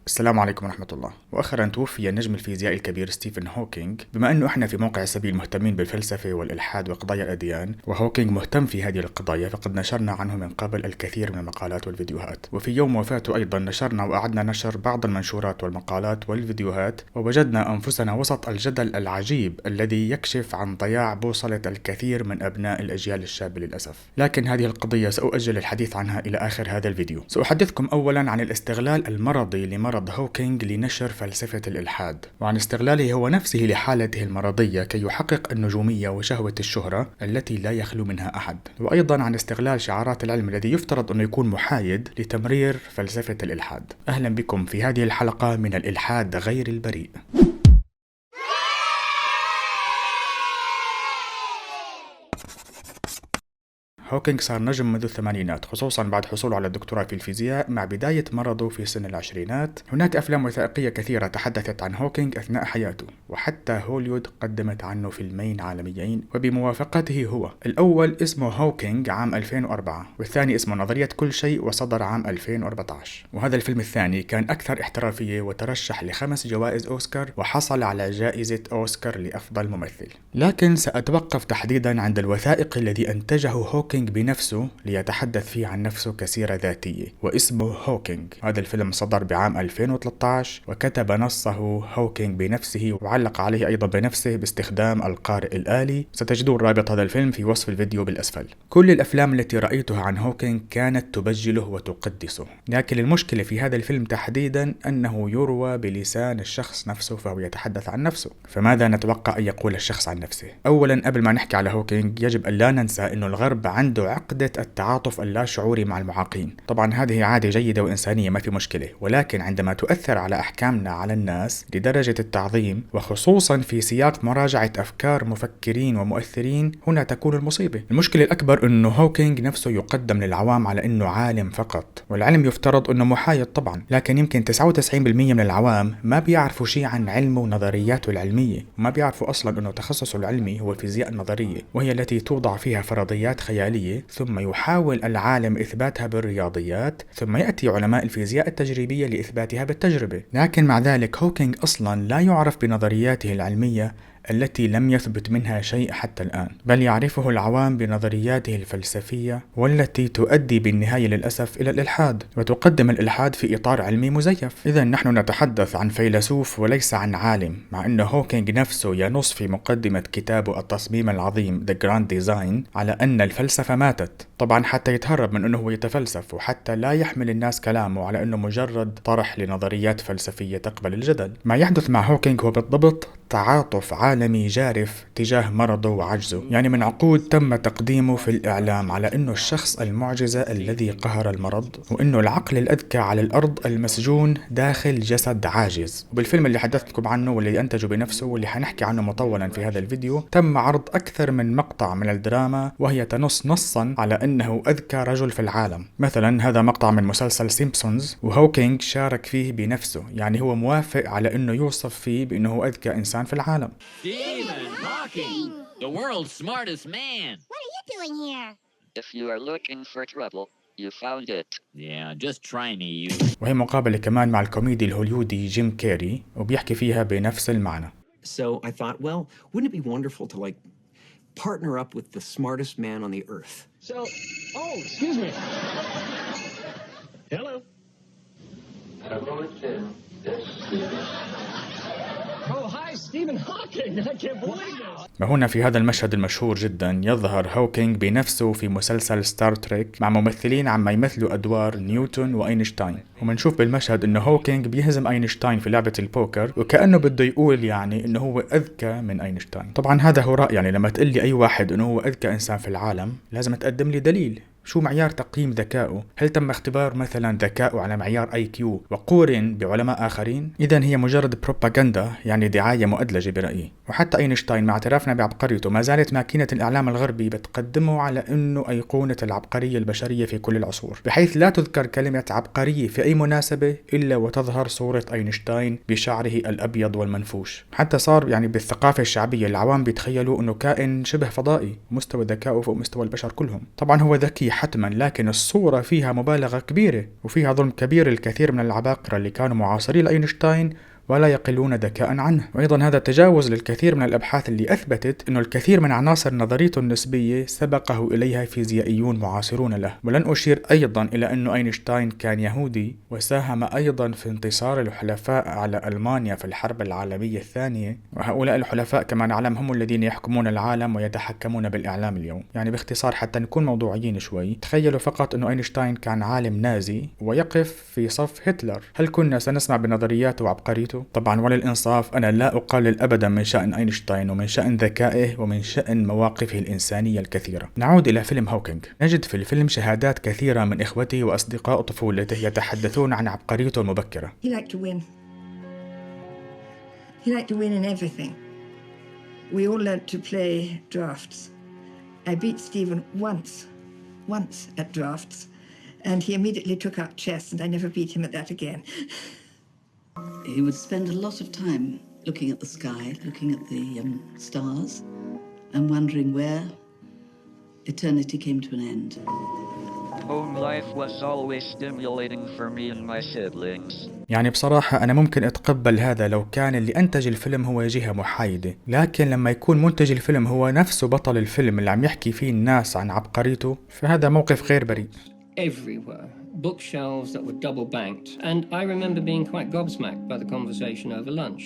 السلام عليكم ورحمة الله. مؤخرا توفي النجم الفيزيائي الكبير ستيفن هوكينج. بما أنه إحنا في موقع السبيل مهتمين بالفلسفة والإلحاد وقضايا الأديان، وهوكينج مهتم في هذه القضايا، فقد نشرنا عنه من قبل الكثير من المقالات والفيديوهات. وفي يوم وفاته أيضا نشرنا وأعدنا نشر بعض المنشورات والمقالات والفيديوهات، ووجدنا أنفسنا وسط الجدل العجيب الذي يكشف عن ضياع بوصلة الكثير من أبناء الأجيال الشابة للأسف. لكن هذه القضية سأؤجل الحديث عنها إلى آخر هذا الفيديو. سأحدثكم أولا عن الاستغلال المرضي لمرض هوكينج لنشر فلسفة الإلحاد، وعن استغلاله هو نفسه لحالته المرضية كي يحقق النجومية وشهوة الشهرة التي لا يخلو منها أحد، وأيضا عن استغلال شعارات العلم الذي يفترض أنه يكون محايد لتمرير فلسفة الإلحاد. أهلا بكم في هذه الحلقة من الإلحاد غير البريء. هوكينج صار نجم منذ الثمانينات، خصوصا بعد حصوله على الدكتوراه في الفيزياء مع بداية مرضه في سن العشرينات. هناك أفلام وثائقية كثيرة تحدثت عن هوكينج أثناء حياته، وحتى هوليوود قدمت عنه فيلمين عالميين وبموافقته هو. الأول اسمه هوكينج عام 2004، والثاني اسمه نظرية كل شيء وصدر عام 2014. وهذا الفيلم الثاني كان أكثر احترافية وترشح ل5 جوائز أوسكار، وحصل على جائزة أوسكار لأفضل ممثل. لكن سأتوقف تحديدا عند الوثائقي الذي أنتجه هوكينج بنفسه ليتحدث فيه عن نفسه كسيرة ذاتية، واسمه هوكينج. هذا الفيلم صدر بعام 2013، وكتب نصه هوكينج بنفسه، وعلق عليه أيضا بنفسه باستخدام القارئ الآلي. ستجدون رابط هذا الفيلم في وصف الفيديو بالأسفل. كل الأفلام التي رأيتها عن هوكينج كانت تبجله وتقدسه، لكن المشكلة في هذا الفيلم تحديدا أنه يروى بلسان الشخص نفسه، فهو يتحدث عن نفسه. فماذا نتوقع أن يقول الشخص عن نفسه؟ أولا، قبل ما نحكي على هوكينج يجب أن لا ننسى أنه الغرب عنده عقدة التعاطف اللاشعوري مع المعاقين. طبعا هذه عادة جيدة وإنسانية، ما في مشكلة، ولكن عندما تؤثر على أحكامنا على الناس لدرجة التعظيم، وخصوصا في سياق مراجعة أفكار مفكرين ومؤثرين، هنا تكون المصيبة. المشكلة الأكبر أنه هوكينج نفسه يقدم للعوام على أنه عالم فقط، والعلم يفترض أنه محايد طبعا، لكن يمكن 99% من العوام ما بيعرفوا شيء عن علمه ونظرياته العلمية، وما بيعرفوا أصلا أنه تخصصه العلمي هو الفيزياء النظرية، وهي التي توضع فيها فرضيات خيالية ثم يحاول العالم إثباتها بالرياضيات، ثم يأتي علماء الفيزياء التجريبية لإثباتها بالتجربة. لكن مع ذلك هوكينج أصلا لا يعرف بنظرياته العلمية التي لم يثبت منها شيء حتى الآن، بل يعرفه العوام بنظرياته الفلسفية، والتي تؤدي بالنهاية للأسف إلى الإلحاد، وتقدم الإلحاد في إطار علمي مزيف. إذا نحن نتحدث عن فيلسوف وليس عن عالم، مع أن هوكينج نفسه ينص في مقدمة كتابه التصميم العظيم The Grand Design على أن الفلسفة ماتت، طبعا حتى يتهرب من أنه يتفلسف، وحتى لا يحمل الناس كلامه على أنه مجرد طرح لنظريات فلسفية تقبل الجدل. ما يحدث مع هوكينج هو بالضبط تعاطف عالمي جارف تجاه مرضه وعجزه. يعني من عقود تم تقديمه في الإعلام على أنه الشخص المعجزة الذي قهر المرض، وأنه العقل الأذكى على الأرض المسجون داخل جسد عاجز. وبالفيلم اللي حدثتكم عنه واللي أنتجه بنفسه واللي حنحكي عنه مطولا في هذا الفيديو، تم عرض أكثر من مقطع من الدراما وهي تنص نصا على أنه أذكى رجل في العالم. مثلا هذا مقطع من مسلسل سيمبسونز، وهوكينج شارك فيه بنفسه، يعني هو موافق على أنه يوصف فيه بأنه أذكى إنسان في العالم. Stephen Hawking, the world's smartest man. What are you doing here? If you are looking for trouble, you found it. Yeah, just trying to use. وهي مقابلة كمان مع الكوميدي الهوليودي جيم كيري، وبيحكي فيها بنفس المعنى. So I thought, well, wouldn't it be wonderful to partner up with the smartest man on the earth? So, oh, excuse me. Hello. Hello again. Yes, Stephen. Oh, hi, Stephen Hawking. I can't believe this. وهنا في هذا المشهد المشهور جدا يظهر هوكينج بنفسه في مسلسل ستار تريك مع ممثلين عم يمثلوا أدوار نيوتن وأينشتاين، ومنشوف بالمشهد إنه هوكينج بيهزم أينشتاين في لعبة البوكر، وكأنه بده يقول يعني إنه هو أذكى من أينشتاين. طبعا هذا هراء، يعني لما تقول لي أي واحد إنه هو أذكى إنسان في العالم لازم تقدم لي دليل. شو معيار تقييم ذكائه؟ هل تم اختبار مثلا ذكائه على معيار IQ وقورن بعلماء آخرين؟ إذا هي مجرد بروباغندا، يعني دعاية مؤدلجة برأيي. وحتى أينشتاين مع اعترافنا بعبقريته ما زالت ماكينة الإعلام الغربي بتقدمه على أنه أيقونة العبقرية البشرية في كل العصور، بحيث لا تذكر كلمة عبقرية في أي مناسبة إلا وتظهر صورة أينشتاين بشعره الأبيض والمنفوش. حتى صار يعني بالثقافة الشعبية العوام بيتخيلوا أنه كائن شبه فضائي مستوى ذكائه فوق مستوى البشر كلهم. طبعا هو ذكي حتما، لكن الصورة فيها مبالغة كبيرة وفيها ظلم كبير للكثير من العباقرة اللي كانوا معاصرين لأينشتاين ولا يقلون ذكاء عنه. وأيضا هذا تجاوز للكثير من الأبحاث اللي أثبتت أنه الكثير من عناصر نظريته النسبية سبقه إليها فيزيائيون معاصرون له. ولن أشير أيضا إلى أنه أينشتاين كان يهودي وساهم أيضا في انتصار الحلفاء على ألمانيا في الحرب العالمية الثانية، وهؤلاء الحلفاء كما نعلم هم الذين يحكمون العالم ويتحكمون بالإعلام اليوم. يعني باختصار حتى نكون موضوعيين شوي، تخيلوا فقط أنه أينشتاين كان عالم نازي ويقف في صف هتلر، هل كنا سنسمع بنظرياته وعبقريته؟ طبعا وللإنصاف أنا لا أقلل أبدا من شأن أينشتاين ومن شأن ذكائه ومن شأن مواقفه الإنسانية الكثيرة. نعود إلى فيلم هوكينج. نجد في الفيلم شهادات كثيرة من إخوته وأصدقاء طفولته يتحدثون عن عبقريته المبكرة. He liked to win. He liked to win in everything. We all learnt to play drafts. I beat Stephen once at drafts, and he immediately took up chess, and I never beat him at that again. He would spend a lot of time looking at the sky, looking at the stars, and wondering where eternity came to an end. Home life was always stimulating for me and my siblings. يعني بصراحة أنا ممكن أتقبل هذا لو كان اللي أنتج الفيلم هو جهة محايدة، لكن لما يكون منتج الفيلم هو نفسه بطل الفيلم اللي عم يحكي فيه الناس عن عبقريته، فهذا موقف غير بريء. Everywhere. Bookshelves that were double banked. And I remember being quite gobsmacked by the conversation over lunch.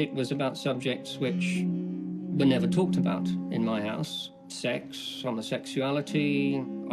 It was about subjects which were never talked about in my house. Sex, homosexuality,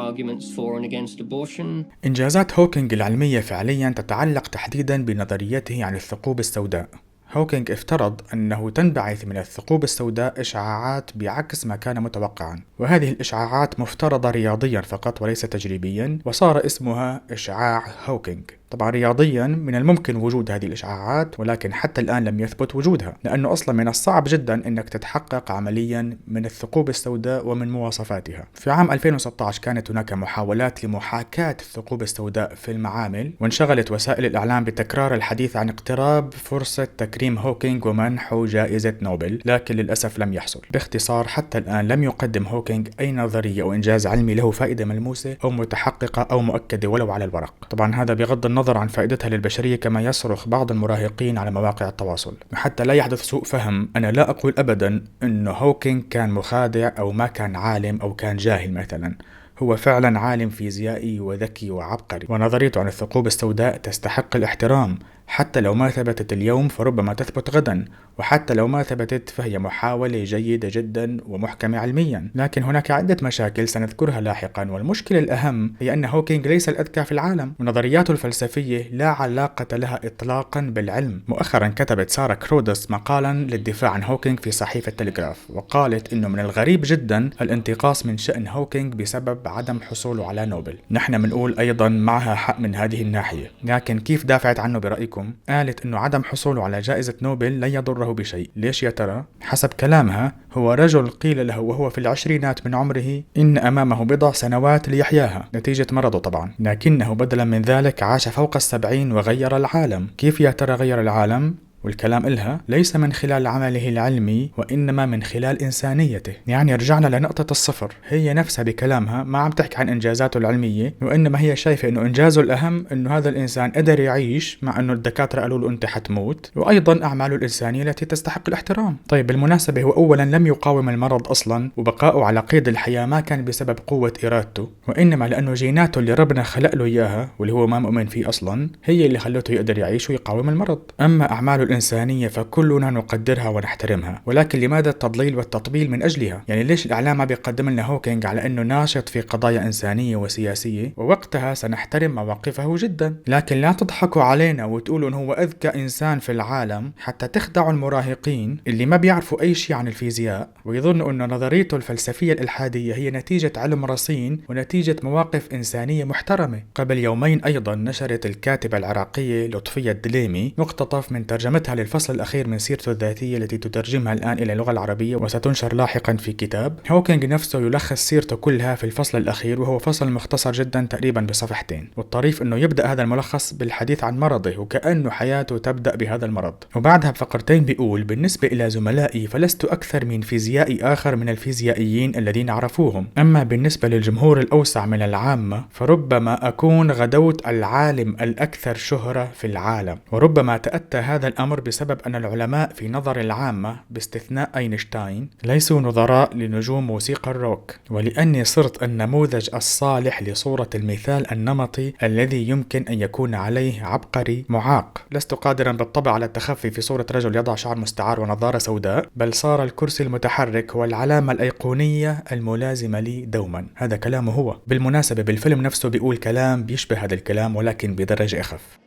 arguments for and against abortion. إنجازات هوكينج العلمية فعليا تتعلق تحديدا بنظريته عن الثقوب السوداء. هوكينج افترض أنه تنبعث من الثقوب السوداء إشعاعات بعكس ما كان متوقعا، وهذه الإشعاعات مفترضة رياضيا فقط وليس تجريبيا، وصار اسمها إشعاع هوكينج. طبعا رياضيا من الممكن وجود هذه الإشعاعات، ولكن حتى الآن لم يثبت وجودها، لأنه أصلا من الصعب جدا أنك تتحقق عمليا من الثقوب السوداء ومن مواصفاتها. في عام 2016 كانت هناك محاولات لمحاكاة الثقوب السوداء في المعامل، وانشغلت وسائل الإعلام بتكرار الحديث عن اقتراب فرصة تكريم هوكينج ومنحه جائزة نوبل، لكن للأسف لم يحصل. باختصار حتى الآن لم يقدم هوكينج أي نظرية أو إنجاز علمي له فائدة ملموسة أو متحققة أو مؤكدة ولو على الورق. طبعا هذا بغض النظر عن فائدتها للبشرية كما يصرخ بعض المراهقين على مواقع التواصل. وحتى لا يحدث سوء فهم، أنا لا أقول أبدا أنه هوكينج كان مخادع أو ما كان عالم أو كان جاهل مثلا، هو فعلا عالم فيزيائي وذكي وعبقري، ونظريته عن الثقوب السوداء تستحق الاحترام، حتى لو ما ثبتت اليوم فربما تثبت غدا، وحتى لو ما ثبتت فهي محاولة جيدة جدا ومحكمة علميا. لكن هناك عدة مشاكل سنذكرها لاحقا، والمشكلة الأهم هي أن هوكينج ليس الأذكى في العالم، ونظرياته الفلسفية لا علاقة لها إطلاقا بالعلم. مؤخرا كتبت سارة كرودس مقالا للدفاع عن هوكينج في صحيفة تلغراف، وقالت إنه من الغريب جدا الانتقاص من شأن هوكينج بسبب عدم حصوله على نوبل. نحن بنقول أيضا معها حق من هذه الناحية، لكن كيف دافعت عنه برأيكم؟ قالت إنه عدم حصوله على جائزة نوبل لن يضره بشيء. ليش يا ترى؟ حسب كلامها هو رجل قيل له وهو في العشرينات من عمره إن أمامه بضع سنوات ليحياها نتيجة مرضه طبعا، لكنه بدلا من ذلك عاش فوق 70 وغير العالم. كيف يا ترى غير العالم؟ والكلام إلها ليس من خلال عمله العلمي وإنما من خلال إنسانيته. يعني رجعنا لنقطة الصفر، هي نفسها بكلامها ما عم تحكي عن إنجازاته العلمية، وإنما هي شايفة إنه إنجازه الأهم إنه هذا الإنسان قدر يعيش مع إنه الدكاترة قالوا له أنت حتموت، وأيضا أعماله الإنسانية التي تستحق الاحترام. طيب بالمناسبة هو أولا لم يقاوم المرض أصلا، وبقاؤه على قيد الحياة ما كان بسبب قوة إرادته، وإنما لأنه جيناته اللي ربنا خلق له إياها واللي هو ما مؤمن فيه أصلا هي اللي خلته يقدر يعيش ويقاوم المرض. أما أعماله الإنسانية فكلنا نقدرها ونحترمها، ولكن لماذا التضليل والتطبيل من أجلها؟ يعني ليش الإعلام ما بيقدم لنا هوكينج على أنه ناشط في قضايا إنسانية وسياسية، ووقتها سنحترم مواقفه جدا، لكن لا تضحكوا علينا وتقولوا أنه هو أذكى إنسان في العالم حتى تخدعوا المراهقين اللي ما بيعرفوا أي شيء عن الفيزياء ويظنوا أنه نظريته الفلسفية الإلحادية هي نتيجة علم رصين ونتيجة مواقف إنسانية محترمة. قبل يومين أيضا نشرت الكاتبة العراقية لطفية الدليمي مقتطف من ترجمتها ترجمتها للفصل الأخير من سيرته الذاتية التي تترجمها الآن إلى اللغة العربية وستنشر لاحقا في كتاب. هوكينج نفسه يلخص سيرته كلها في الفصل الأخير، وهو فصل مختصر جدا تقريبا بصفحتين، والطريف أنه يبدأ هذا الملخص بالحديث عن مرضه وكأنه حياته تبدأ بهذا المرض، وبعدها بفقرتين بيقول: بالنسبة إلى زملائي فلست أكثر من فيزيائي آخر من الفيزيائيين الذين عرفوهم، أما بالنسبة للجمهور الأوسع من العامة فربما أكون غدوت العالم الأكثر شهرة في العالم. وربما تأتى هذا الأمر بسبب أن العلماء في نظر العامة باستثناء أينشتاين ليسوا نظراء لنجوم موسيقى الروك، ولأني صرت النموذج الصالح لصورة المثال النمطي الذي يمكن أن يكون عليه عبقري معاق. لست قادرا بالطبع على التخفي في صورة رجل يضع شعر مستعار ونظارة سوداء، بل صار الكرسي المتحرك هو العلامة الأيقونية الملازمة لي دوما. هذا كلامه هو. بالمناسبة بالفيلم نفسه بيقول كلام بيشبه هذا الكلام ولكن بدرجة أخف.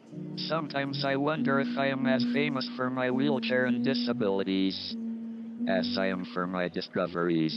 Sometimes I wonder if I am as famous for my wheelchair and disabilities as I am for my discoveries.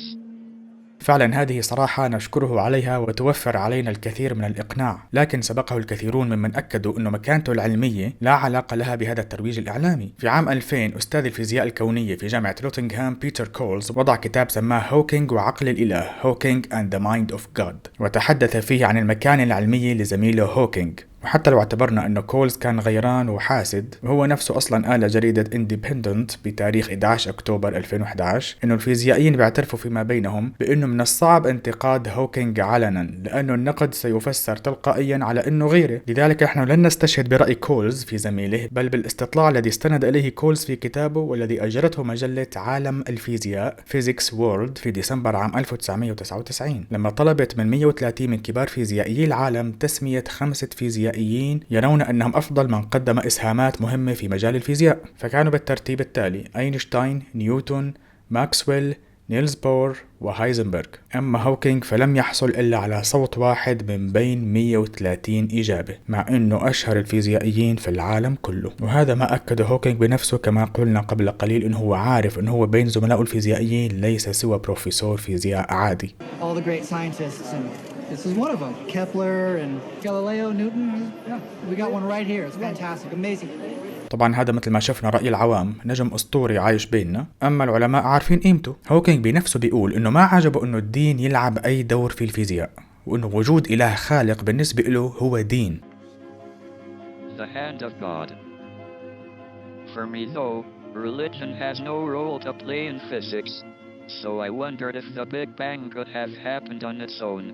فعلا هذه صراحة نشكره عليها وتوفر علينا الكثير من الإقناع، لكن سبقه الكثيرون ممن أكدوا أنه مكانته العلمية لا علاقة لها بهذا الترويج الإعلامي. في عام 2000 أستاذ الفيزياء الكونية في جامعة نوتنغهام بيتر كولز وضع كتاب سماه هوكينج وعقل الإله Hawking and the Mind of God، وتحدث فيه عن المكانة العلمية لزميله هوكينج. وحتى لو اعتبرنا أنه كولز كان غيران وحاسد، وهو نفسه أصلا قال لجريدة اندبندنت بتاريخ 11 أكتوبر 2011 أنه الفيزيائيين بيعترفوا فيما بينهم بأنه من الصعب انتقاد هوكينج علنا، لأنه النقد سيفسر تلقائيا على أنه غيره. لذلك نحن لن نستشهد برأي كولز في زميله، بل بالاستطلاع الذي استند إليه كولز في كتابه والذي أجرته مجلة عالم الفيزياء Physics World في ديسمبر عام 1999، لما طلبت من 130 من كبار فيزيائيي العالم تسمية 5 فيزيائيين يرون أنهم أفضل من قدم إسهامات مهمة في مجال الفيزياء، فكانوا بالترتيب التالي: أينشتاين، نيوتن، ماكسويل، نيلز بور وهايزنبرغ. أما هوكينج فلم يحصل إلا على صوت واحد من بين 130 إجابة، مع أنه أشهر الفيزيائيين في العالم كله. وهذا ما أكده هوكينج بنفسه، كما قلنا قبل قليل أنه هو عارف أنه هو بين زملائه الفيزيائيين ليس سوى بروفيسور فيزياء عادي. All the great scientists, and this is one of them. Kepler and Galileo, Newton. Yeah, we got one right here. It's fantastic, amazing. طبعا هذا مثل ما شفنا رأي العوام، نجم أسطوري عايش بيننا، أما العلماء عارفين قيمته. هوكينج بنفسه بيقول إنه ما عجبه إنه الدين يلعب أي دور في الفيزياء، وإنه وجود إله خالق بالنسبة له هو دين. The hand of God. For me though, religion has no role to play in physics, so I wondered if the Big Bang could have happened on its own,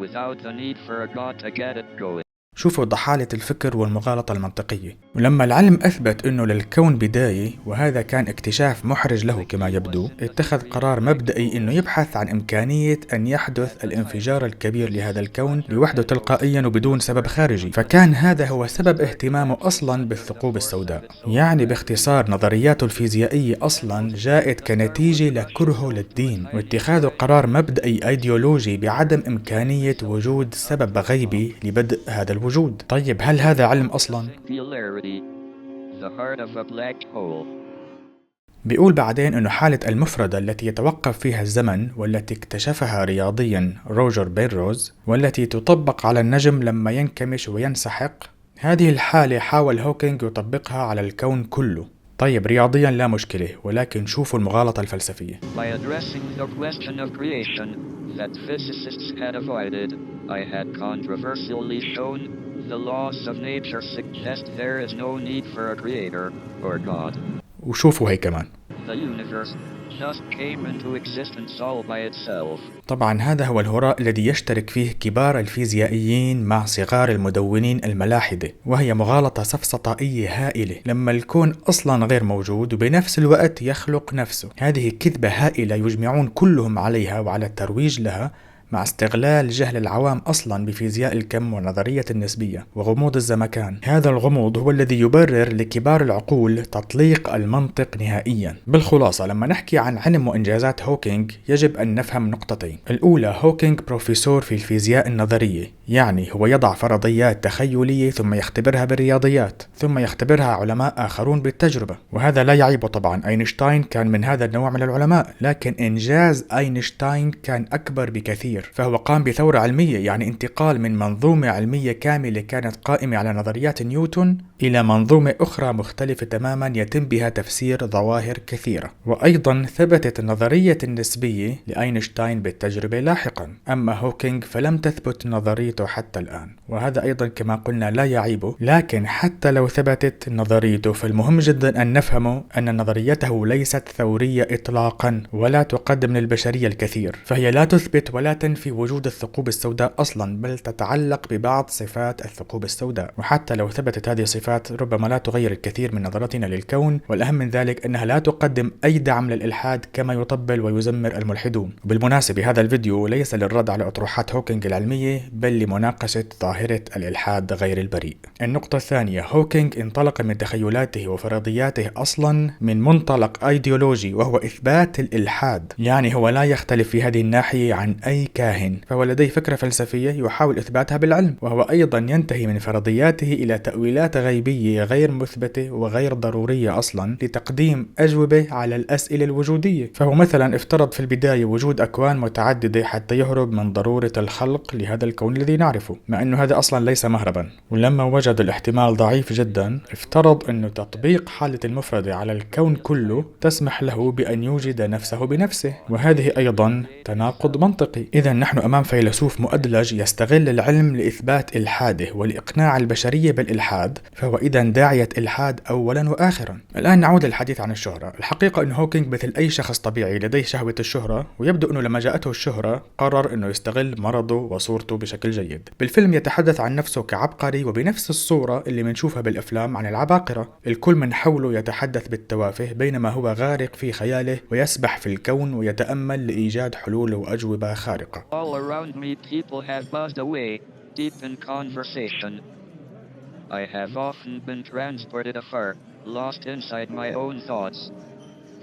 without the need for a God to get it going. شوفوا ضحالة الفكر والمغالطة المنطقية. ولما العلم أثبت أنه للكون بداية، وهذا كان اكتشاف محرج له كما يبدو، اتخذ قرار مبدئي أنه يبحث عن إمكانية أن يحدث الانفجار الكبير لهذا الكون لوحده تلقائيا وبدون سبب خارجي، فكان هذا هو سبب اهتمامه أصلا بالثقوب السوداء. يعني باختصار نظرياته الفيزيائية أصلا جاءت كنتيجة لكرهه للدين واتخاذ قرار مبدئي أيديولوجي بعدم إمكانية وجود سبب غيبي لبدء هذا الوجود. طيب هل هذا علم أصلا؟ بيقول بعدين أنه حالة المفردة التي يتوقف فيها الزمن والتي اكتشفها رياضيا روجر بينروز والتي تطبق على النجم لما ينكمش وينسحق، هذه الحالة حاول هوكينج يطبقها على الكون كله. طيب رياضيا لا مشكلة، ولكن شوفوا المغالطة الفلسفية. That physicists had avoided, I had controversially shown the laws of nature suggest there is no need for a creator or God. وشوفوا هي كمان. The universe just came into existence all by itself. طبعا هذا هو الهراء الذي يشترك فيه كبار الفيزيائيين مع صغار المدونين الملاحدة، وهي مغالطة سفسطائية هائلة لما الكون أصلا غير موجود وبنفس الوقت يخلق نفسه. هذه كذبة هائلة يجمعون كلهم عليها وعلى الترويج لها، مع استغلال جهل العوام أصلا بفيزياء الكم ونظرية النسبية وغموض الزمكان. هذا الغموض هو الذي يبرر لكبار العقول تطليق المنطق نهائيا. بالخلاصة لما نحكي عن علم وإنجازات هوكينج يجب أن نفهم نقطتين. الأولى، هوكينج بروفيسور في الفيزياء النظرية، يعني هو يضع فرضيات تخيلية ثم يختبرها بالرياضيات، ثم يختبرها علماء آخرون بالتجربة، وهذا لا يعيبه طبعا. أينشتاين كان من هذا النوع من العلماء، لكن إنجاز أينشتاين كان أكبر بكثير. مبهر، فهو قام بثورة علمية، يعني انتقال من منظومة علمية كاملة كانت قائمة على نظريات نيوتن إلى منظومة أخرى مختلفة تماما يتم بها تفسير ظواهر كثيرة. وأيضا ثبتت نظرية النسبية لأينشتاين بالتجربة لاحقا، أما هوكينج فلم تثبت نظريته حتى الآن، وهذا أيضا كما قلنا لا يعيبه. لكن حتى لو ثبتت نظريته فالمهم جدا أن نفهم أن نظريته ليست ثورية إطلاقا ولا تقدم للبشرية الكثير، فهي لا تثبت ولا تنفي وجود الثقوب السوداء أصلا، بل تتعلق ببعض صفات الثقوب السوداء. وحتى لو ثبتت هذه الصفات ربما لا تغير الكثير من نظرتنا للكون، والأهم من ذلك أنها لا تقدم أي دعم للإلحاد كما يطبل ويزمر الملحدون. بالمناسبة هذا الفيديو ليس للرد على أطروحات هوكينج العلمية، بل لمناقشة ظاهرة الإلحاد غير البريء. النقطة الثانية، هوكينج انطلق من تخيلاته وفرضياته أصلا من منطلق أيديولوجي وهو إثبات الإلحاد، يعني هو لا يختلف في هذه الناحية عن أي كاهن، فهو لديه فكرة فلسفية يحاول إثباتها بالعلم، وهو أيضا ينتهي من فرضياته إلى تأويلات غيبية غير مثبتة وغير ضرورية أصلا لتقديم أجوبة على الأسئلة الوجودية. فهو مثلا افترض في البداية وجود أكوان متعددة حتى يهرب من ضرورة الخلق لهذا الكون الذي نعرفه، مع أنه هذا أصلا ليس مهربا. ولما وجد الاحتمال ضعيف جدا افترض أنه تطبيق حالة المفردة على الكون كله تسمح له بأن يوجد نفسه بنفسه، وهذه أيضا تناقض منطقي. إذا نحن أمام فيلسوف مؤدلج يستغل العلم لإثبات إلحاده ولإقناع البشرية بالإلحاد، فهو إذا داعية إلحاد أولا وآخرا. الآن نعود للحديث عن الشهرة. الحقيقة أن هوكينج مثل أي شخص طبيعي لديه شهوة الشهرة، ويبدو أنه لما جاءته الشهرة قرر أنه يستغل مرضه وصورته بشكل جيد. بالفيلم يتحدث عن نفسه كعبقري وبنفس الصورة اللي منشوفها بالأفلام عن العباقرة. الكل من حوله يتحدث بالتوافه بينما هو غارق في خياله ويسبح في الكون ويتأمل لإيجاد حلول وأجوبة خارقة. All around me people have buzzed away, deep in conversation. I have often been transported afar, lost inside my own thoughts,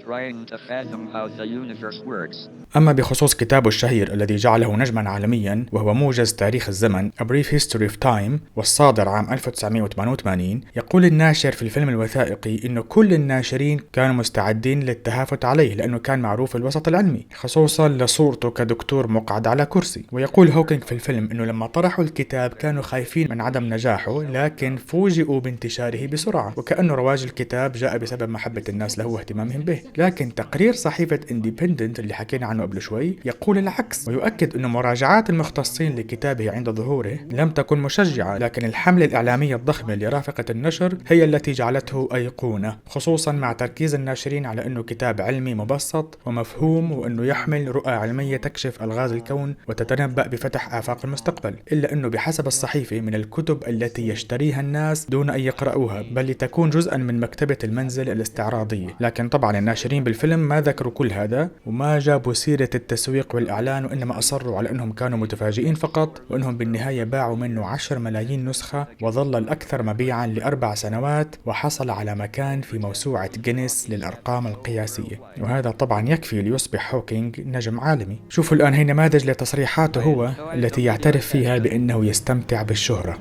trying to fathom how the universe works. أما بخصوص كتابه الشهير الذي جعله نجما عالميا وهو موجز تاريخ الزمن A Brief History of Time والصادر عام 1988، يقول الناشر في الفيلم الوثائقي إنه كل الناشرين كانوا مستعدين للتهافت عليه لأنه كان معروف الوسط العلمي، خصوصا لصورته كدكتور مقعد على كرسي. ويقول هوكينج في الفيلم إنه لما طرحوا الكتاب كانوا خايفين من عدم نجاحه، لكن فوجئوا بانتشاره بسرعة، وكأنه رواج الكتاب جاء بسبب محبة الناس له واهتمامهم به. لكن تقرير صحيفة Independent اللي حكينا عنه قبل شوي يقول العكس، ويؤكد أن مراجعات المختصين لكتابه عند ظهوره لم تكن مشجعة، لكن الحملة الإعلامية الضخمة اللي رافقت النشر هي التي جعلته أيقونة، خصوصا مع تركيز الناشرين على أنه كتاب علمي مبسط ومفهوم وأنه يحمل رؤى علمية تكشف ألغاز الكون وتتنبأ بفتح آفاق المستقبل، إلا أنه بحسب الصحيفة من الكتب التي يشتريها الناس دون أن يقرأوها، بل لتكون جزءا من مكتبة المنزل الاستعراضية. لكن طبعا الناشرين بالفيلم ما ذكروا كل هذا وما جابوا سيرة التسويق والإعلان، وإنما أصروا على أنهم كانوا متفاجئين فقط، وأنهم بالنهاية باعوا منه 10 ملايين نسخة، وظل الأكثر مبيعا ل4 سنوات، وحصل على مكان في موسوعة جينيس للأرقام القياسية. وهذا طبعا يكفي ليصبح هوكينج نجم عالمي. شوفوا الآن هي نماذج لتصريحاته هو التي يعترف فيها بأنه يستمتع بالشهرة.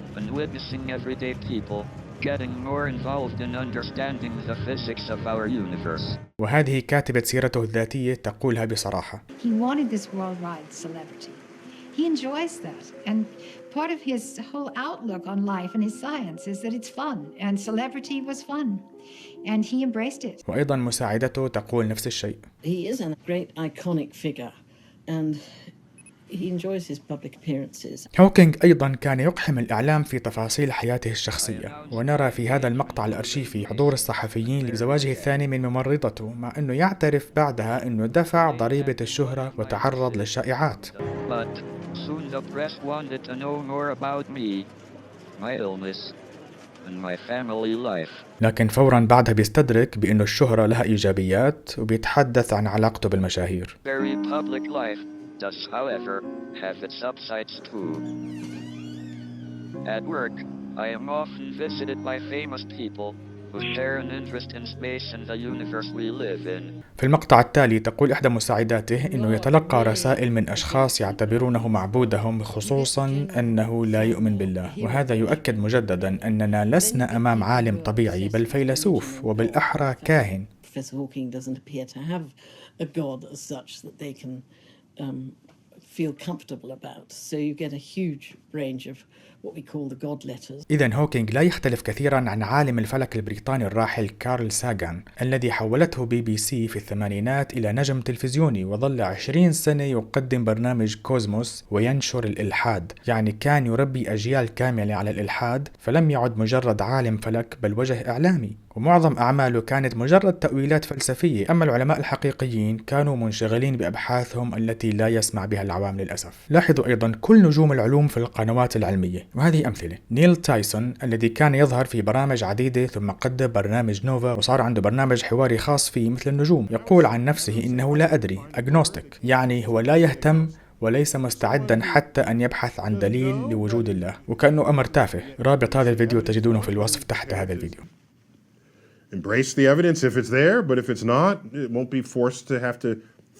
Getting more involved in understanding the physics of our universe. وهذه كاتبة سيرته الذاتية تقولها بصراحة. He wanted this worldwide celebrity. He enjoys that. And part of his whole outlook on life and his science is that it's fun. And celebrity was fun. And he embraced it. وأيضا مساعدته تقول نفس الشيء. He is a great iconic figure. And he enjoys his public appearances. هوكينج أيضا كان يقحم الإعلام في تفاصيل حياته الشخصية، ونرى في هذا المقطع الأرشيفي حضور الصحفيين لزواجه الثاني من ممرضته، مع أنه يعترف بعدها أنه دفع ضريبة الشهرة وتعرض للشائعات. But soon the press wanted to know more about me, my illness, and my family life. لكن فورا بعدها بيستدرك بأنه الشهرة لها إيجابيات وبيتحدث عن علاقته بالمشاهير. Very public life does, however, have its upsides too. At work, I am often visited by famous people who share an interest in space and the universe we live in. في المقطع التالي تقول إحدى مساعداته إنه يتلقى رسائل من أشخاص يعتبرونه معبودهم، خصوصا أنه لا يؤمن بالله، وهذا يؤكد مجددا أننا لسنا أمام عالم طبيعي بل فيلسوف، وبالأحرى كاهن. Professor Hawking doesn't appear to have a god as such that they can feel comfortable about. So you get a huge range of what we call the God letters. إذن هوكينج لا يختلف كثيرا عن عالم الفلك البريطاني الراحل كارل ساغان الذي حولته BBC في الثمانينات إلى نجم تلفزيوني، وظل 20 سنة يقدم برنامج كوزموس وينشر الإلحاد، يعني كان يربي أجيال كاملة على الإلحاد، فلم يعد مجرد عالم فلك بل وجه إعلامي، ومعظم أعماله كانت مجرد تأويلات فلسفية. أما العلماء الحقيقيين كانوا منشغلين بأبحاثهم التي لا يسمع بها العوام للأسف. لاحظوا أيضا كل نجوم العلوم في القنوات العلمية، وهذه أمثلة: نيل تايسون الذي كان يظهر في برامج عديدة ثم قدم برنامج نوفا وصار عنده برنامج حواري خاص فيه مثل النجوم، يقول عن نفسه إنه لا أدري، أجنوستيك، يعني هو لا يهتم وليس مستعدا حتى أن يبحث عن دليل لوجود الله، وكأنه أمر تافه. رابط هذا الفيديو تجدونه في الوصف تحت هذا الفيديو. Embrace the evidence if it's there, but if it's not, it won't be forced to have to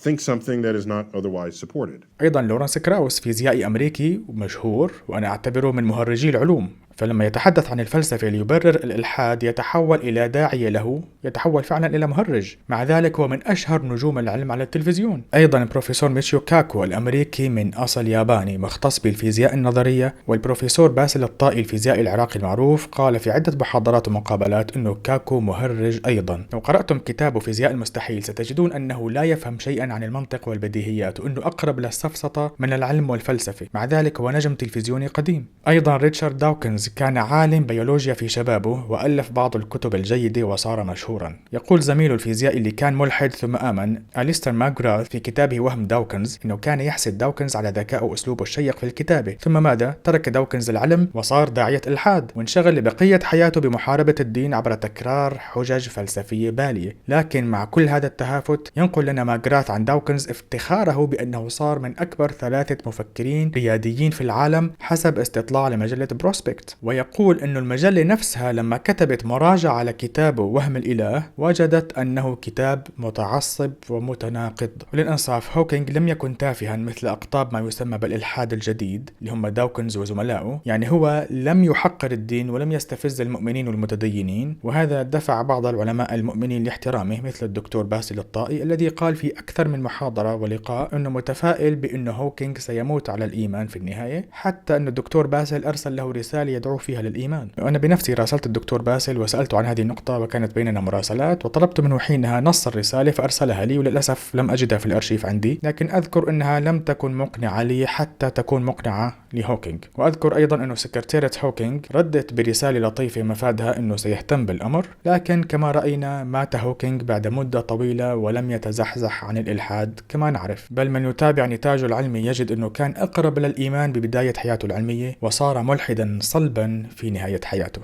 think something that is not otherwise supported. أيضا لورنس كراوس فيزيائي أمريكي مشهور، وأنا أعتبره من مهرجي العلوم، فلما يتحدث عن الفلسفة ليبرر الإلحاد يتحول إلى داعية له، يتحول فعلا إلى مهرج. مع ذلك هو من أشهر نجوم العلم على التلفزيون. أيضا البروفيسور ميتشيو كاكو الأمريكي من أصل ياباني مختص بالفيزياء النظرية، والبروفيسور باسل الطائي الفيزيائي العراقي المعروف قال في عدة محاضرات ومقابلات أنه كاكو مهرج أيضا. لو قرأتم كتابه فيزياء المستحيل ستجدون أنه لا يفهم شيئا عن المنطق والبديهيات، وأنه أقرب للسفسطة من العلم والفلسفة. مع ذلك هو نجم تلفزيوني قديم. أيضا ريتشارد داوكنز كان عالم بيولوجيا في شبابه وألف بعض الكتب الجيدة وصار مشهورا. يقول زميله الفيزيائي اللي كان ملحد ثم آمن أليستر ماغراث في كتابه وهم داوكنز إنه كان يحسد داوكنز على ذكائه وأسلوبه الشيق في الكتابة، ثم ماذا؟ ترك داوكنز العلم وصار داعية إلحاد، وانشغل لبقية حياته بمحاربة الدين عبر تكرار حجج فلسفية بالية. لكن مع كل هذا التهافت ينقل لنا ماغراث عن داوكنز افتخاره بأنه صار من أكبر 3 مفكرين رياديين في العالم حسب استطلاع لمجلة بروسبكت، ويقول أن المجلة نفسها لما كتبت مراجعة على كتابه وهم الإله وجدت أنه كتاب متعصب ومتناقض. وللإنصاف هوكينج لم يكن تافها مثل أقطاب ما يسمى بالإلحاد الجديد اللي هم داوكنز وزملائه، يعني هو لم يحقر الدين ولم يستفز المؤمنين والمتدينين، وهذا دفع بعض العلماء المؤمنين لاحترامه مثل الدكتور باسل الطائي الذي قال في أكثر من محاضرة ولقاء أنه متفائل بأنه هوكينج سيموت على الإيمان في النهاية، حتى أن الدكتور باسل أرسل له رسالة يدعو فيها للإيمان. وأنا بنفسي راسلت الدكتور باسل وسألته عن هذه النقطة وكانت بيننا مراسلات، وطلبت منه حينها نص الرسالة فأرسلها لي، وللأسف لم أجدها في الأرشيف عندي، لكن أذكر أنها لم تكن مقنعة لي حتى تكون مقنعة لهوكينج. وأذكر أيضا أنه سكرتيرة هوكينج ردت برسالة لطيفة مفادها أنه سيهتم بالأمر، لكن كما رأينا مات هوكينج بعد مدة طويلة ولم يتزحزح عن الإلحاد كما نعرف، بل من يتابع نتاجه العلمي يجد أنه كان أقرب للإيمان ببداية حياته العلمية وصار ملحدا صلبا في نهاية حياته.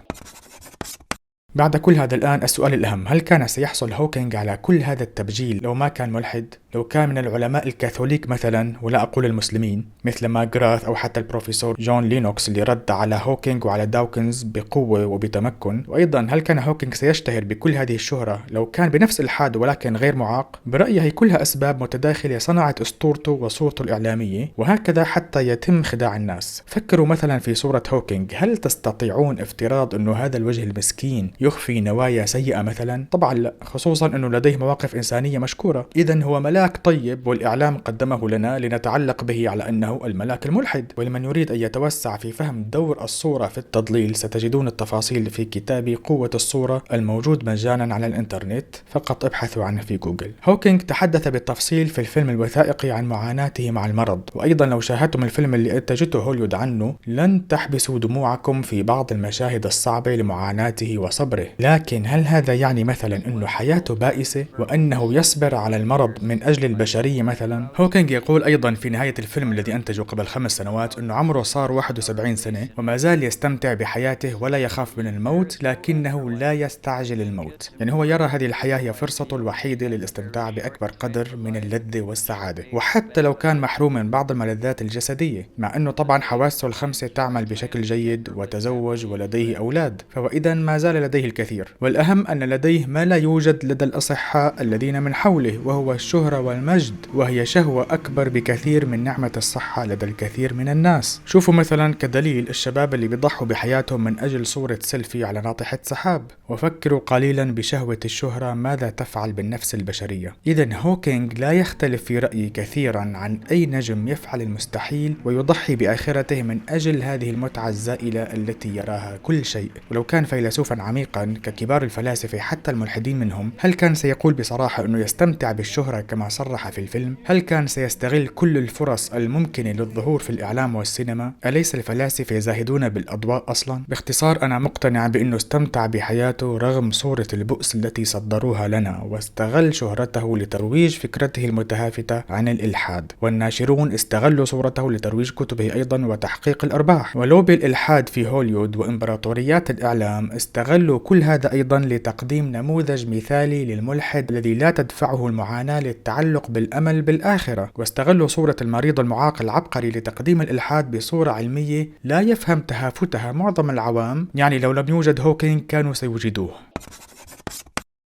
بعد كل هذا الآن السؤال الأهم: هل كان سيحصل هوكينج على كل هذا التبجيل لو ما كان ملحد؟ لو كان من العلماء الكاثوليك مثلا، ولا أقول المسلمين، مثل ماغراث أو حتى البروفيسور جون لينوكس اللي رد على هوكينج وعلى داوكنز بقوة وبتمكن؟ وأيضا هل كان هوكينج سيشتهر بكل هذه الشهرة لو كان بنفس الحاد ولكن غير معاق؟ برأيي هي كلها أسباب متداخلة صنعت أسطورته وصورته الإعلامية، وهكذا حتى يتم خداع الناس. فكروا مثلا في صورة هوكينج، هل تستطيعون افتراض أنه هذا الوجه المسكين يخفي نوايا سيئة مثلا؟ طبعا لا، خصوصا أنه لديه مواقف إنسانية مشكورة. إذن هو ملاك طيب، والإعلام قدمه لنا لنتعلق به على أنه الملاك الملحد. ولمن يريد أن يتوسع في فهم دور الصورة في التضليل ستجدون التفاصيل في كتابي قوة الصورة الموجود مجانا على الإنترنت، فقط ابحثوا عنه في جوجل. هوكينج تحدث بالتفصيل في الفيلم الوثائقي عن معاناته مع المرض، وأيضا لو شاهدتم الفيلم اللي انتجته هوليوود عنه لن تحبسوا دموعكم في بعض المشاهد الصعبة لمعاناته وصبره. لكن هل هذا يعني مثلا أنه حياته بائسة وأنه يصبر على المرض من أجل البشرية مثلا؟ هوكينج يقول أيضا في نهاية الفيلم الذي أنتجه قبل 5 سنوات أنه عمره صار 71 سنة وما زال يستمتع بحياته ولا يخاف من الموت، لكنه لا يستعجل الموت. يعني هو يرى هذه الحياة هي فرصته الوحيدة للاستمتاع بأكبر قدر من اللذة والسعادة، وحتى لو كان محروم من بعض الملذات الجسدية، مع أنه طبعا حواسه ال5 تعمل بشكل جيد وتزوج ولديه أولاد، فهو إذا ما زال لديه الكثير. والأهم أن لديه ما لا يوجد لدى الأصحاء الذين من حوله، وهو الشهرة الشهرة والمجد، وهي شهوة أكبر بكثير من نعمة الصحة لدى الكثير من الناس. شوفوا مثلا كدليل الشباب اللي بيضحوا بحياتهم من أجل صورة سيلفي على ناطحة سحاب، وفكروا قليلا بشهوة الشهرة ماذا تفعل بالنفس البشرية. إذن هوكينغ لا يختلف في رأيي كثيرا عن أي نجم يفعل المستحيل ويضحي بآخرته من أجل هذه المتعة الزائلة التي يراها كل شيء. ولو كان فيلسوفا عميقا ككبار الفلاسفة حتى الملحدين منهم، هل كان سيقول بصراحة أنه يستمتع بالشهرة كما صرح في الفيلم؟ هل كان سيستغل كل الفرص الممكنة للظهور في الإعلام والسينما؟ أليس الفلاسفة زاهدون بالأضواء أصلا؟ باختصار أنا مقتنع بأنه استمتع بحياته رغم صورة البؤس التي صدروها لنا، واستغل شهرته لترويج فكرته المتهافتة عن الإلحاد، والناشرون استغلوا صورته لترويج كتبه أيضا وتحقيق الأرباح. ولوبي الإلحاد في هوليوود وإمبراطوريات الإعلام استغلوا كل هذا أيضا لتقديم نموذج مثالي للملحد الذي لا تدفعه المعاناة للتعلق بالأمل بالآخرة، واستغلوا صورة المريض المعاق العبقري لتقديم الإلحاد بصورة علمية لا يفهم تهافتها معظم العوام، يعني لو لم يوجد هوكينغ كانوا سيوجدوه.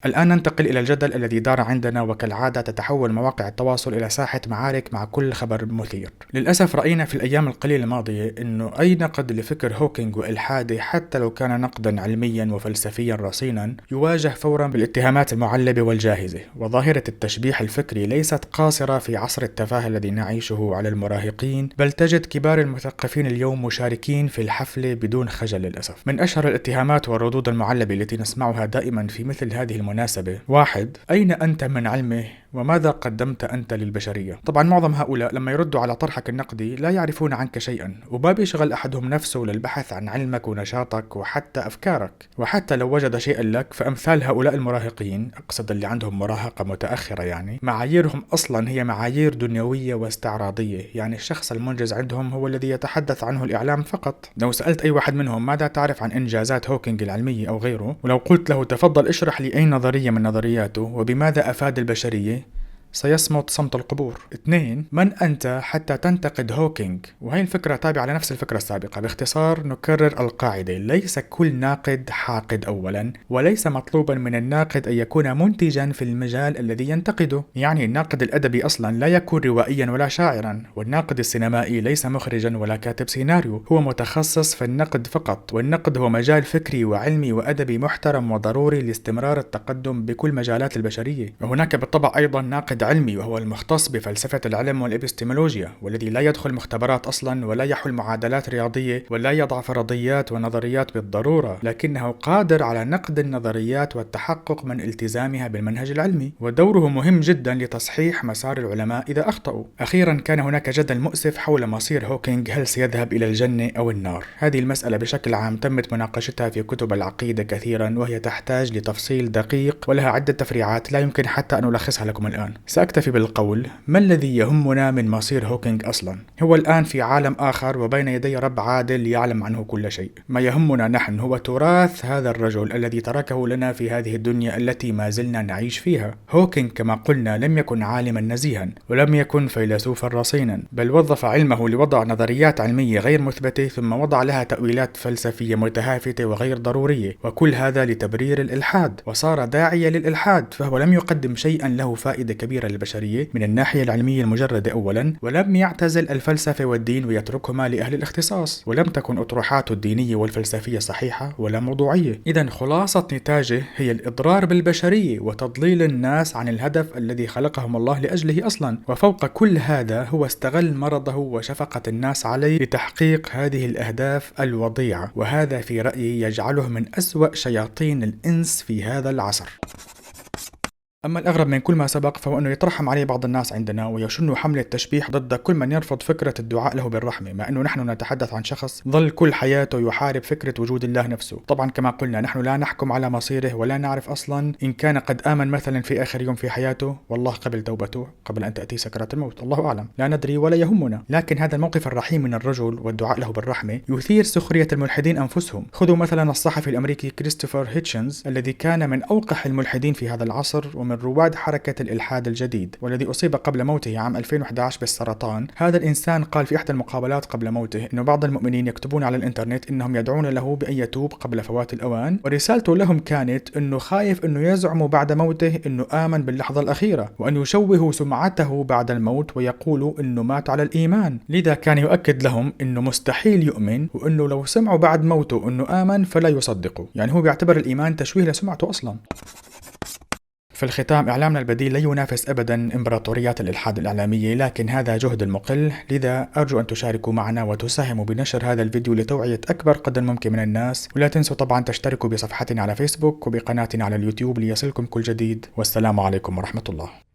الآن ننتقل إلى الجدل الذي دار عندنا، وكالعادة تتحول مواقع التواصل إلى ساحة معارك مع كل خبر مثير. للأسف رأينا في الأيام القليلة الماضية أنه أي نقد لفكر هوكينغ وإلحاده حتى لو كان نقدا علميا وفلسفيا رصينا يواجه فورا بالاتهامات المعلبة والجاهزة. وظاهرة التشبيح الفكري ليست قاصرة في عصر التفاهة الذي نعيشه على المراهقين، بل تجد كبار المثقفين اليوم مشاركين في الحفلة بدون خجل للأسف. من أشهر الاتهامات والردود المعلبة التي نسمعها دائما في مثل هذه المناسبة: 1. أين أنت من علمه؟ وماذا قدمت أنت للبشرية؟ طبعا معظم هؤلاء لما يردوا على طرحك النقدي لا يعرفون عنك شيئا، وما بيشغل أحدهم نفسه للبحث عن علمك ونشاطك وحتى أفكارك. وحتى لو وجد شيئا لك، فأمثال هؤلاء المراهقين، أقصد اللي عندهم مراهقة متأخرة، يعني معاييرهم أصلا هي معايير دنيوية واستعراضية، يعني الشخص المنجز عندهم هو الذي يتحدث عنه الإعلام فقط. لو سألت أي واحد منهم ماذا تعرف عن إنجازات هوكينغ العلمية أو غيره، ولو قلت له تفضل اشرح لي أي نظرية من نظرياته وبماذا أفاد البشرية، سيصمت صمت القبور. 2. من أنت حتى تنتقد هوكينغ؟ وهي الفكرة تابعة لنفس الفكرة السابقة. باختصار نكرر القاعدة: ليس كل ناقد حاقد أولا، وليس مطلوبا من الناقد أن يكون منتجا في المجال الذي ينتقده. يعني الناقد الأدبي أصلا لا يكون روائيا ولا شاعرا، والناقد السينمائي ليس مخرجا ولا كاتب سيناريو، هو متخصص في النقد فقط. والنقد هو مجال فكري وعلمي وأدبي محترم وضروري لاستمرار التقدم بكل مجالات البشرية. وهناك بالطبع أيضا ناقد علمي، وهو المختص بفلسفة العلم والإبستيمولوجيا، والذي لا يدخل مختبرات أصلا ولا يحل معادلات رياضية ولا يضع فرضيات ونظريات بالضرورة، لكنه قادر على نقد النظريات والتحقق من التزامها بالمنهج العلمي، ودوره مهم جدا لتصحيح مسار العلماء إذا أخطأوا. أخيرا كان هناك جدل مؤسف حول مصير هوكينغ، هل سيذهب إلى الجنة أو النار؟ هذه المسألة بشكل عام تمت مناقشتها في كتب العقيدة كثيرا، وهي تحتاج لتفصيل دقيق ولها عدة تفريعات لا يمكن حتى أن ألخصها لكم الآن. سأكتفي بالقول: ما الذي يهمنا من مصير هوكينغ أصلا؟ هو الآن في عالم آخر وبين يدي رب عادل يعلم عنه كل شيء. ما يهمنا نحن هو تراث هذا الرجل الذي تركه لنا في هذه الدنيا التي ما زلنا نعيش فيها. هوكينغ كما قلنا لم يكن عالما نزيها، ولم يكن فيلسوفا رصينا، بل وظف علمه لوضع نظريات علمية غير مثبتة، ثم وضع لها تأويلات فلسفية متهافتة وغير ضرورية، وكل هذا لتبرير الإلحاد، وصار داعية للإلحاد. فهو لم يقدم شيئا له فائدة كبيرة للبشرية من الناحية العلمية المجردة أولا، ولم يعتزل الفلسفة والدين ويتركهما لأهل الاختصاص، ولم تكن أطروحاته الدينية والفلسفية صحيحة ولا موضوعية. إذن خلاصة نتاجه هي الإضرار بالبشرية وتضليل الناس عن الهدف الذي خلقهم الله لأجله أصلا. وفوق كل هذا هو استغل مرضه وشفقة الناس عليه لتحقيق هذه الأهداف الوضيعة، وهذا في رأيي يجعله من أسوأ شياطين الإنس في هذا العصر. أما الأغرب من كل ما سبق فهو أنه يترحم عليه بعض الناس عندنا ويشن حملة تشبيح ضد كل من يرفض فكرة الدعاء له بالرحمة، مع أنه نحن نتحدث عن شخص ظل كل حياته يحارب فكرة وجود الله نفسه. طبعا كما قلنا نحن لا نحكم على مصيره ولا نعرف أصلا إن كان قد آمن مثلا في آخر يوم في حياته والله قبل توبته قبل أن تأتي سكرات الموت، الله أعلم، لا ندري ولا يهمنا. لكن هذا الموقف الرحيم من الرجل والدعاء له بالرحمة يثير سخرية الملحدين أنفسهم. خذوا مثلا الصحفي الأمريكي كريستوفر هيتشنز الذي كان من أوقح الملحدين في هذا العصر ومن من رواد حركة الإلحاد الجديد، والذي أصيب قبل موته عام 2011 بالسرطان. هذا الإنسان قال في إحدى المقابلات قبل موته إنه بعض المؤمنين يكتبون على الإنترنت إنهم يدعون له بأن يتوب قبل فوات الأوان، ورسالته لهم كانت إنه خايف إنه يزعموا بعد موته إنه آمن باللحظة الأخيرة، وأن يشوهوا سمعته بعد الموت ويقولوا إنه مات على الإيمان. لذا كان يؤكد لهم إنه مستحيل يؤمن، وإنه لو سمعوا بعد موته إنه آمن فلا يصدقوا، يعني هو بيعتبر الإيمان تشويه لسمعته أصلا. في الختام، إعلامنا البديل لا ينافس أبدا إمبراطوريات الإلحاد الإعلامية، لكن هذا جهد المقل. لذا أرجو أن تشاركوا معنا وتساهموا بنشر هذا الفيديو لتوعية أكبر قدر ممكن من الناس، ولا تنسوا طبعا تشتركوا بصفحتنا على فيسبوك وبقناتنا على اليوتيوب ليصلكم كل جديد. والسلام عليكم ورحمة الله.